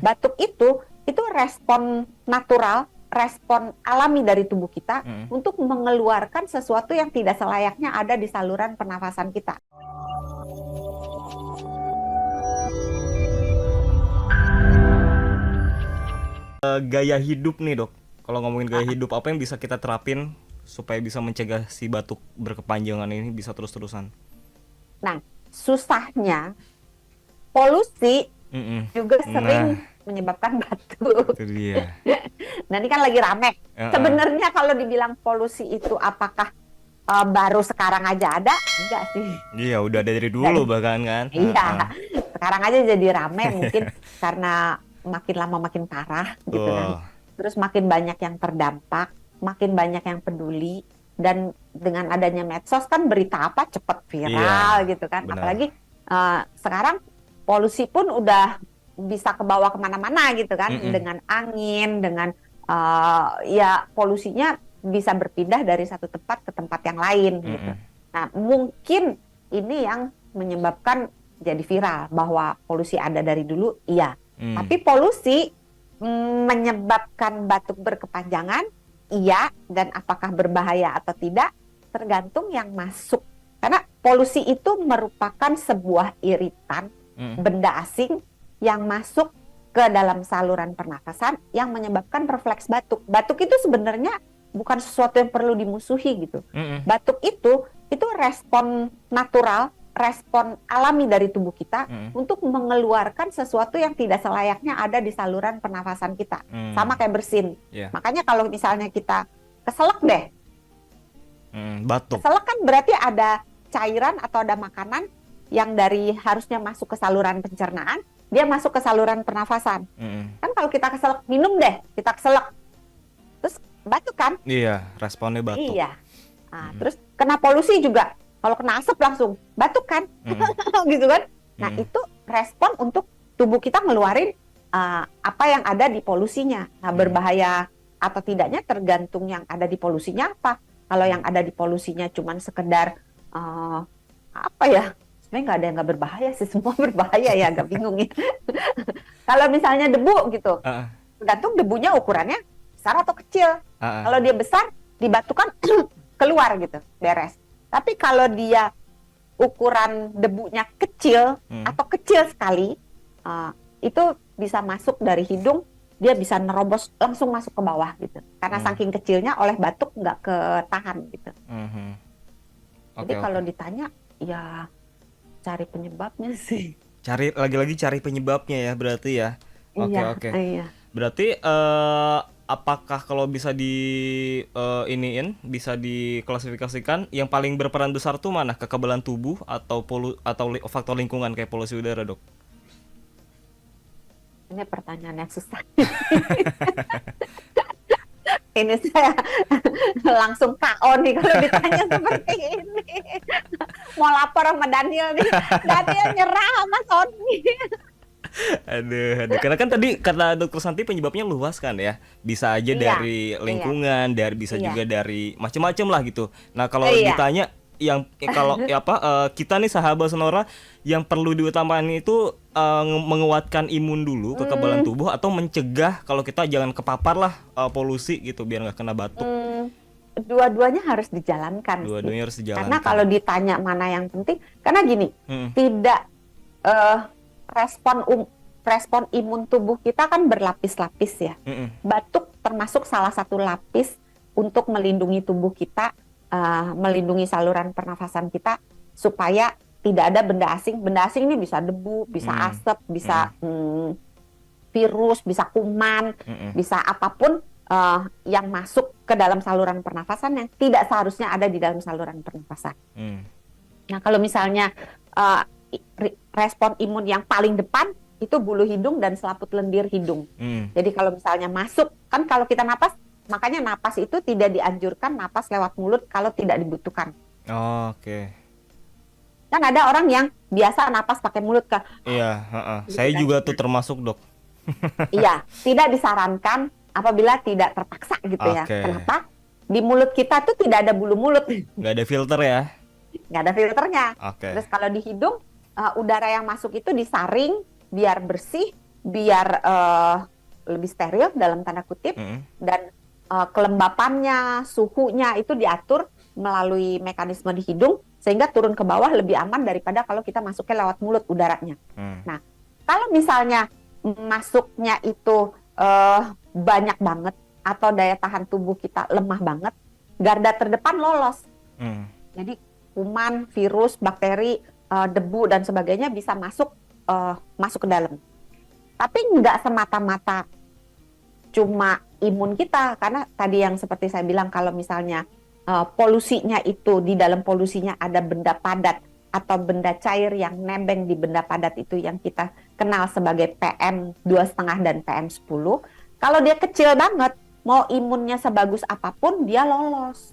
Batuk itu respon natural, respon alami dari tubuh kita untuk mengeluarkan sesuatu yang tidak selayaknya ada di saluran pernafasan kita. Gaya hidup nih dok, kalau ngomongin gaya hidup apa yang bisa kita terapin supaya bisa mencegah si batuk berkepanjangan ini bisa terus-terusan? Nah, susahnya polusi juga sering menyebabkan batuk. Itu dia. Nah, ini kan lagi rame. Sebenarnya kalau dibilang polusi itu apakah baru sekarang aja ada? Enggak sih. Iya, udah dari dulu bahkan kan. Iya, sekarang aja jadi rame mungkin karena makin lama makin parah gitu kan. Terus makin banyak yang terdampak, makin banyak yang peduli, dan dengan adanya medsos kan berita apa cepet viral gitu kan. Benar. Apalagi sekarang polusi pun udah bisa kebawa kemana-mana gitu kan, dengan angin, dengan ya polusinya bisa berpindah dari satu tempat ke tempat yang lain gitu. Nah, mungkin ini yang menyebabkan jadi viral bahwa polusi ada dari dulu, iya. Tapi polusi menyebabkan batuk berkepanjangan, iya, dan apakah berbahaya atau tidak tergantung yang masuk. Karena polusi itu merupakan sebuah iritan, benda asing yang masuk ke dalam saluran pernafasan yang menyebabkan refleks batuk. Batuk itu sebenarnya bukan sesuatu yang perlu dimusuhi gitu. Batuk itu respon natural, respon alami dari tubuh kita untuk mengeluarkan sesuatu yang tidak selayaknya ada di saluran pernafasan kita. Sama kayak bersin. Makanya kalau misalnya kita keselak deh, batuk. keselak kan berarti ada cairan atau ada makanan yang dari harusnya masuk ke saluran pencernaan, dia masuk ke saluran pernafasan. Kan kalau kita keselak, minum deh, kita keselak, terus batuk kan? Iya, responnya batuk. Iya. Nah, terus kena polusi juga. Kalau kena asap langsung batuk kan, gitu kan? Nah itu respon untuk tubuh kita ngeluarin apa yang ada di polusinya. Nah berbahaya atau tidaknya tergantung yang ada di polusinya apa. Kalau yang ada di polusinya cuman sekedar apa ya? Sebenarnya nggak ada yang nggak berbahaya sih, semua berbahaya ya, agak bingung ya. Kalau misalnya debu gitu, tergantung debunya ukurannya besar atau kecil. Kalau dia besar, dibatukan keluar gitu, beres. Tapi kalau dia ukuran debunya kecil atau kecil sekali, itu bisa masuk dari hidung, dia bisa nerobos langsung masuk ke bawah gitu. Karena saking kecilnya oleh batuk nggak ketahan gitu. Jadi kalau ditanya, ya cari penyebabnya sih. Lagi-lagi cari penyebabnya ya berarti ya. Oke. Iya. Berarti apakah kalau bisa bisa diklasifikasikan yang paling berperan besar tuh mana? Kekebalan tubuh atau faktor lingkungan kayak polusi udara, Dok? Ini pertanyaan yang susah. Ini saya langsung KO nih kalau ditanya seperti ini. Mau lapor sama Daniel nih. Daniel nyerah sama Sony. Aduh. Karena kan tadi kata Dokter Santi penyebabnya luas kan ya. Bisa aja dari lingkungan, bisa juga dari macam-macam lah gitu. Nah, kalau ditanya yang kita nih sahabat Sonora yang perlu diutamakan itu menguatkan imun dulu, kekebalan tubuh, atau mencegah kalau kita jangan kepapar lah polusi gitu biar nggak kena batuk. Dua-duanya harus dijalankan. Dua-duanya harus dijalankan. Karena kalau ditanya mana yang penting, karena gini, tidak respon imun tubuh kita kan berlapis-lapis ya. Batuk termasuk salah satu lapis untuk melindungi tubuh kita, melindungi saluran pernafasan kita supaya tidak ada benda asing. Benda asing ini bisa debu, bisa asap, bisa virus, bisa kuman, bisa apapun yang masuk ke dalam saluran pernafasan yang tidak seharusnya ada di dalam saluran pernafasan. Nah, kalau misalnya respon imun yang paling depan itu bulu hidung dan selaput lendir hidung. Jadi kalau misalnya masuk, kan kalau kita napas, makanya napas itu tidak dianjurkan napas lewat mulut kalau tidak dibutuhkan. Oke. Kan ada orang yang biasa napas pakai mulut kan. Iya, saya juga tuh termasuk, Dok. Iya, tidak disarankan apabila tidak terpaksa gitu ya. Kenapa? Di mulut kita tuh tidak ada bulu mulut. Nggak ada filter ya? Nggak ada filternya. Terus kalau di hidung, udara yang masuk itu disaring biar bersih, biar lebih steril dalam tanda kutip, dan kelembapannya, suhunya itu diatur melalui mekanisme di hidung sehingga turun ke bawah lebih aman daripada kalau kita masuknya lewat mulut udaranya. Nah, kalau misalnya masuknya itu banyak banget atau daya tahan tubuh kita lemah banget, garda terdepan lolos. Jadi kuman, virus, bakteri, debu dan sebagainya bisa masuk ke dalam. Tapi nggak semata-mata cuma imun kita, karena tadi yang seperti saya bilang, kalau misalnya polusinya itu, di dalam polusinya ada benda padat atau benda cair yang nebeng di benda padat itu yang kita kenal sebagai PM 2,5 dan PM 10, kalau dia kecil banget, mau imunnya sebagus apapun dia lolos.